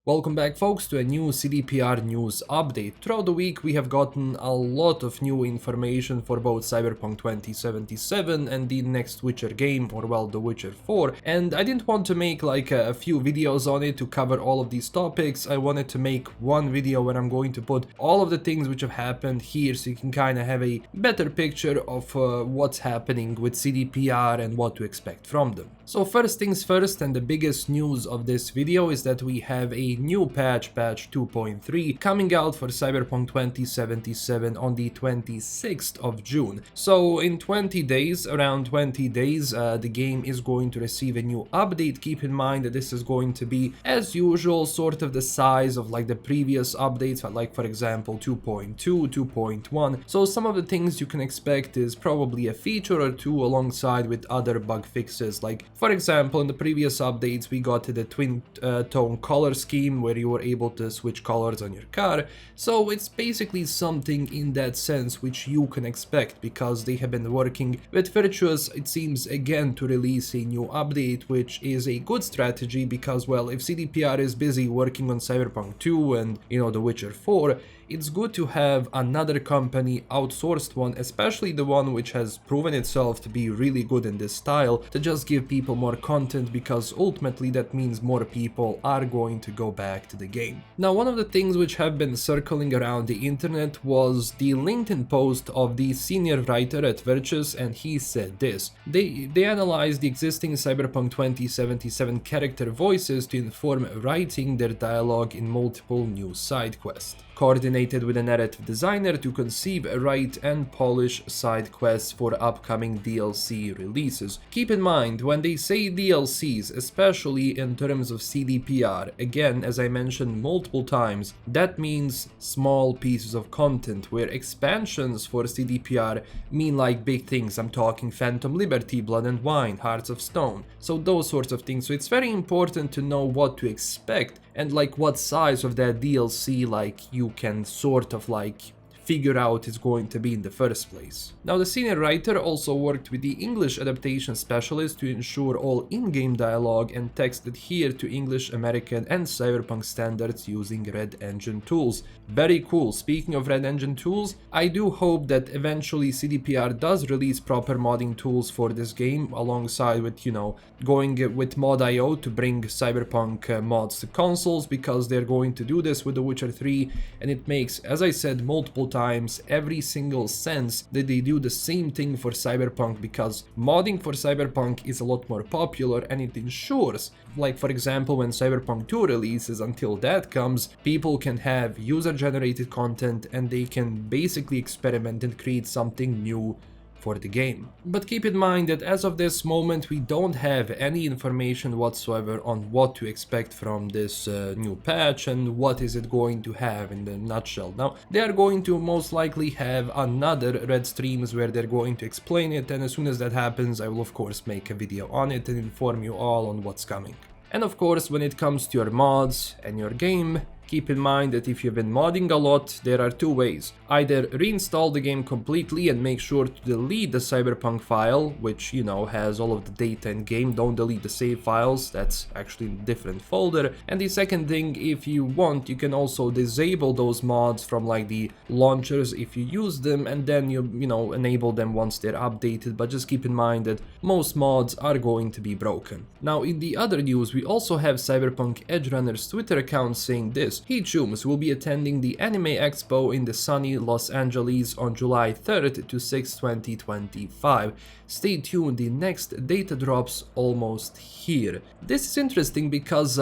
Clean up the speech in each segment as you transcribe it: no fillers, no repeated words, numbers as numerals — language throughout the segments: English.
Welcome back folks to a new CDPR news update. Throughout the week we have gotten a lot of new information for both Cyberpunk 2077 and the next Witcher game, or well, The Witcher 4, and I didn't want to make like a few videos on it to cover all of these topics. I wanted to make one video where I'm going to put all of the things which have happened here so you can kind of have a better picture of what's happening with CDPR and what to expect from them. So first things first, and the biggest news of this video is that we have a new patch 2.3 coming out for Cyberpunk 2077 on the 26th of June. So in 20 days, around 20 days, the game is going to receive a new update. Keep in mind that this is going to be, as usual, sort of the size of like the previous updates, like for example 2.2, 2.1. So some of the things you can expect is probably a feature or two alongside with other bug fixes. Like for example, in the previous updates we got the twin tone color scheme where you were able to switch colors on your car. So it's basically something in that sense which you can expect, because they have been working with Virtuous, it seems, again to release a new update, which is a good strategy because, well, if CDPR is busy working on Cyberpunk 2 and, you know, The Witcher 4, it's good to have another company, outsourced one, especially the one which has proven itself to be really good in this style, to just give people more content, because ultimately that means more people are going to go back to the game. Now, one of the things which have been circling around the internet was the LinkedIn post of the senior writer at Virtuous, and he said this: They analyzed the existing Cyberpunk 2077 character voices to inform writing their dialogue in multiple new side quests. Coordinated with a narrative designer to conceive, write and polish side quests for upcoming DLC releases. Keep in mind, when they say DLCs, especially in terms of CDPR, again, as I mentioned multiple times, that means small pieces of content, where expansions for CDPR mean like big things. I'm talking Phantom Liberty, Blood and Wine, Hearts of Stone, so those sorts of things. So it's very important to know what to expect and like what size of that DLC like you can sort of like figure out is going to be in the first place. Now, the senior writer also worked with the English adaptation specialist to ensure all in-game dialogue and text adhere to English, American and Cyberpunk standards using Red Engine tools. Very cool. Speaking of Red Engine tools, I do hope that eventually CDPR does release proper modding tools for this game, alongside with, you know, going with Mod.io to bring Cyberpunk mods to consoles, because they're going to do this with The Witcher 3, and it makes, as I said multiple times, every single sense that they do the same thing for Cyberpunk, because modding for Cyberpunk is a lot more popular, and it ensures, like for example when Cyberpunk 2 releases, until that comes, people can have user-generated content and they can basically experiment and create something new for the game. But keep in mind that as of this moment we don't have any information whatsoever on what to expect from this new patch and what is it going to have in the nutshell. Now, they are going to most likely have another Red Streams where they're going to explain it, and as soon as that happens I will of course make a video on it and inform you all on what's coming. And of course, when it comes to your mods and your game, keep in mind that if you've been modding a lot, there are two ways. Either reinstall the game completely and make sure to delete the Cyberpunk file, which, you know, has all of the data in game. Don't delete the save files, that's actually in a different folder. And the second thing, if you want, you can also disable those mods from like the launchers if you use them, and then you know, enable them once they're updated. But just keep in mind that most mods are going to be broken. Now, in the other news, we also have Cyberpunk Edgerunners Twitter account saying this: Hey Chooms will be attending the Anime Expo in the sunny Los Angeles on July 3rd to 6th, 2025. Stay tuned, the next data drops almost here. This is interesting because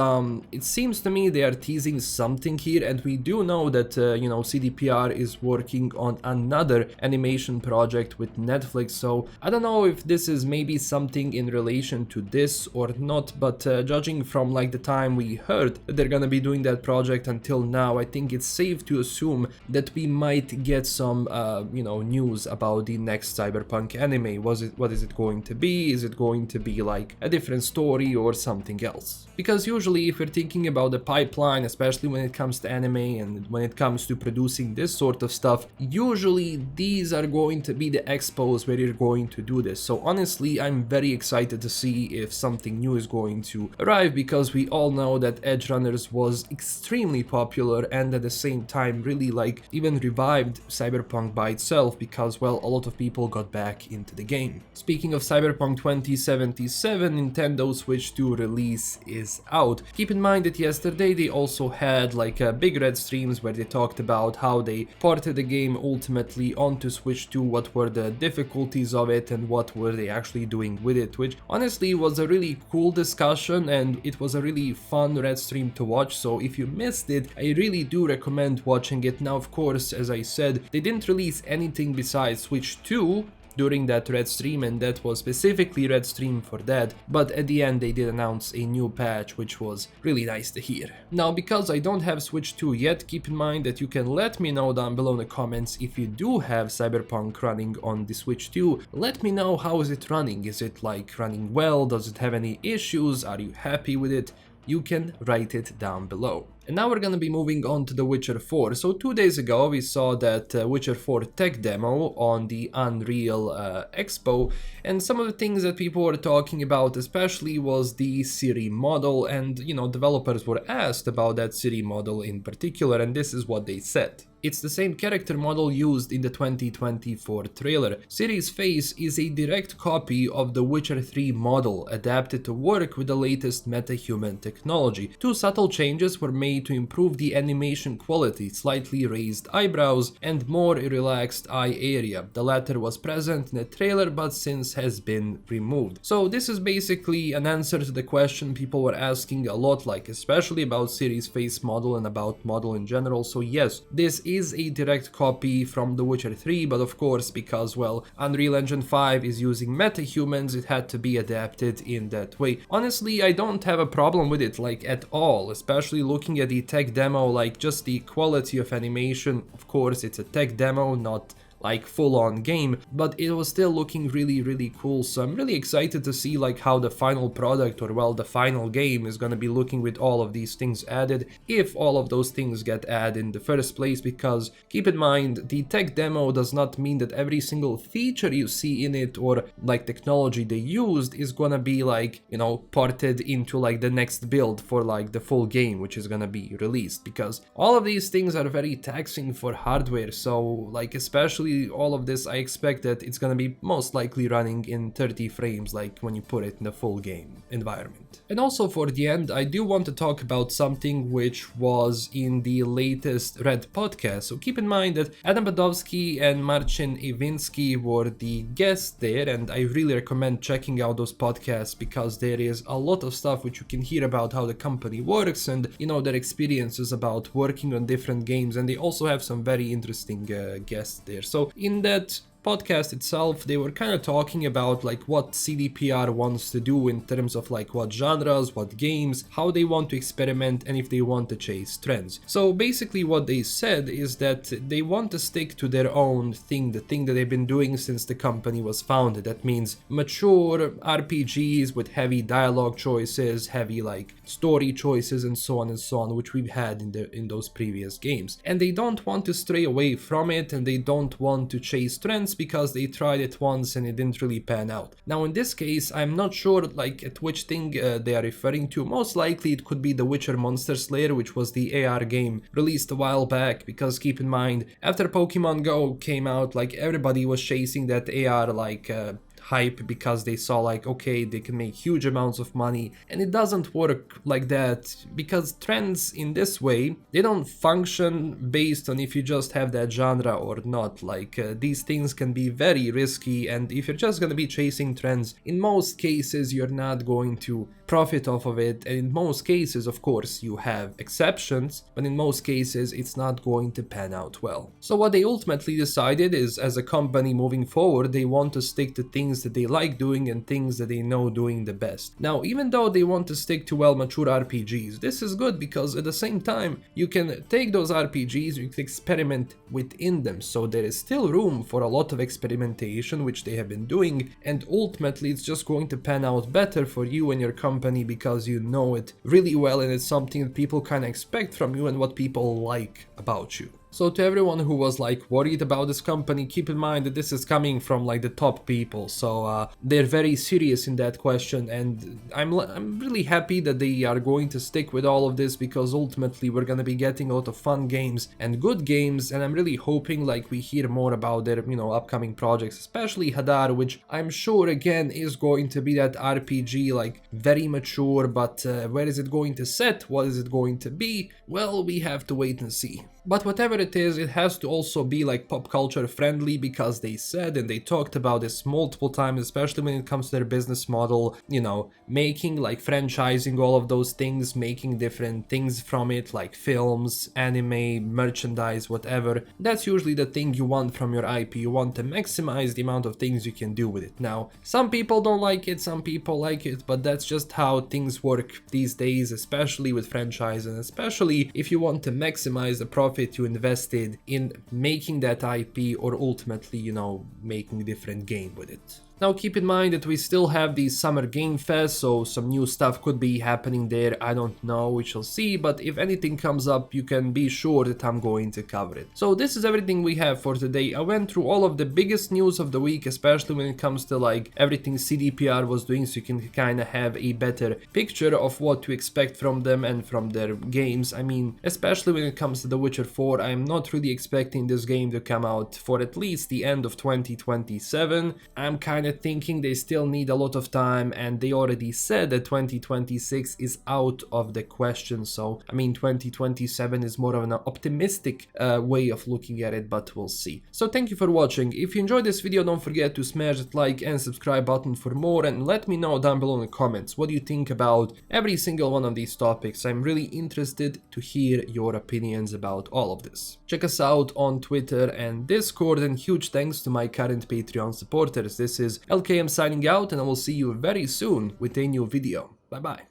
it seems to me they are teasing something here, and we do know that you know, CDPR is working on another animation project with Netflix, so I don't know if this is maybe something in relation to this or not, but judging from like the time we heard that they're gonna be doing that project until now, I think it's safe to assume that we might get some you know, news about the next Cyberpunk anime. what is it going to be? Is it going to be like a different story or something else? Because usually if you're thinking about the pipeline, especially when it comes to anime and when it comes to producing this sort of stuff, usually these are going to be the expos where you're going to do this. So honestly, I'm very excited to see if something new is going to arrive, because we all know that Edgerunners was extremely popular and at the same time really like even revived Cyberpunk by itself, because well, a lot of people got back into the game. Speaking of Cyberpunk 2077, Nintendo Switch 2 release is out. Keep in mind that yesterday they also had like a big red streams where they talked about how they ported the game ultimately onto Switch 2, what were the difficulties of it and what were they actually doing with it, which honestly was a really cool discussion and it was a really fun red stream to watch. So if you missed it, I really do recommend watching it. Now of course, as I said, they didn't release anything besides Switch 2 during that red stream, and that was specifically red stream for that, but at the end they did announce a new patch, which was really nice to hear. Now because I don't have Switch 2 yet, keep in mind that you can let me know down below in the comments if you do have Cyberpunk running on the Switch 2. Let me know how is it running. Is it like running well? Does it have any issues? Are you happy with it? You can write it down below. And now we're gonna be moving on to The Witcher 4. So 2 days ago we saw that Witcher 4 tech demo on the Unreal Expo, and some of the things that people were talking about especially was the Ciri model, and you know, developers were asked about that Ciri model in particular, and this is what they said. It's the same character model used in the 2024 trailer. Ciri's face is a direct copy of the Witcher 3 model, adapted to work with the latest metahuman technology. 2 subtle changes were made to improve the animation quality: slightly raised eyebrows and more relaxed eye area. The latter was present in the trailer but since has been removed. So this is basically an answer to the question people were asking a lot, like especially about Ciri's face model and about model in general. So yes, this is a direct copy from The Witcher 3, but of course, because well, Unreal Engine 5 is using metahumans, it had to be adapted in that way. Honestly, I don't have a problem with it, like at all, especially looking at the tech demo, like just the quality of animation. Of course, it's a tech demo, not like full-on game, but it was still looking really cool. So I'm really excited to see like how the final product, or well, the final game is gonna be looking with all of these things added, if all of those things get added in the first place, because keep in mind, the tech demo does not mean that every single feature you see in it or like technology they used is gonna be like, you know, ported into like the next build for like the full game which is gonna be released, because all of these things are very taxing for hardware. So like especially all of this, I expect that it's gonna be most likely running in 30 frames like when you put it in the full game environment. And also for the end, I do want to talk about something which was in the latest Red podcast. So keep in mind that Adam Badowski and Marcin Iwinski were the guests there, and I really recommend checking out those podcasts because there is a lot of stuff which you can hear about how the company works and, you know, their experiences about working on different games, and they also have some very interesting guests there. So in that podcast itself, they were kind of talking about like what CDPR wants to do in terms of like what genres, what games, how they want to experiment, and if they want to chase trends. So basically what they said is that they want to stick to their own thing, the thing that they've been doing since the company was founded. That means mature RPGs with heavy dialogue choices, heavy like story choices, and so on, which we've had in those previous games. And they don't want to stray away from it, and they don't want to chase trends because they tried it once and it didn't really pan out. Now in this case, I'm not sure like at which thing they are referring to. Most likely it could be The Witcher Monster Slayer, which was the AR game released a while back, because keep in mind, after Pokemon Go came out, like everybody was chasing that AR like hype because they saw like, okay, they can make huge amounts of money, and it doesn't work like that, because trends in this way, they don't function based on if you just have that genre or not. Like these things can be very risky, and if you're just gonna be chasing trends, in most cases you're not going to profit off of it, and in most cases, of course, you have exceptions, but in most cases it's not going to pan out well. So what they ultimately decided is, as a company moving forward, they want to stick to things that they like doing and things that they know doing the best. Now, even though they want to stick to well-mature RPGs, this is good because at the same time you can take those RPGs, you can experiment within them, so there is still room for a lot of experimentation, which they have been doing, and ultimately it's just going to pan out better for you and your company because you know it really well and it's something that people kind of expect from you and what people like about you. So to everyone who was like worried about this company, keep in mind that this is coming from like the top people, so they're very serious in that question, and I'm really happy that they are going to stick with all of this because ultimately we're gonna be getting a lot of fun games and good games, and I'm really hoping like we hear more about their, you know, upcoming projects, especially Hadar, which I'm sure again is going to be that RPG, like very mature, but where is it going to set? What is it going to be? Well, we have to wait and see. But whatever it is, it has to also be like pop culture friendly because they said and they talked about this multiple times, especially when it comes to their business model, you know, making like franchising, all of those things, making different things from it like films, anime, merchandise, whatever. That's usually the thing you want from your IP. You want to maximize the amount of things you can do with it. Now, some people don't like it, some people like it, but that's just how things work these days, especially with franchise, and especially if you want to maximize the profit you invested in making that IP or ultimately, you know, making a different game with it. Now keep in mind that we still have the Summer Game Fest, so some new stuff could be happening there, I don't know, we shall see, but if anything comes up you can be sure that I'm going to cover it. So this is everything we have for today. I went through all of the biggest news of the week, especially when it comes to like everything CDPR was doing, so you can kind of have a better picture of what to expect from them and from their games. I mean, especially when it comes to The Witcher 4, I'm not really expecting this game to come out for at least the end of 2027. I'm kind of thinking they still need a lot of time, and they already said that 2026 is out of the question, so I mean 2027 is more of an optimistic way of looking at it, but we'll see. So thank you for watching. If you enjoyed this video, don't forget to smash that like and subscribe button for more, and let me know down below in the comments what do you think about every single one of these topics. I'm really interested to hear your opinions about all of this. Check us out on Twitter and Discord, and huge thanks to my current Patreon supporters. This is LKM signing out, and I will see you very soon with a new video. Bye bye.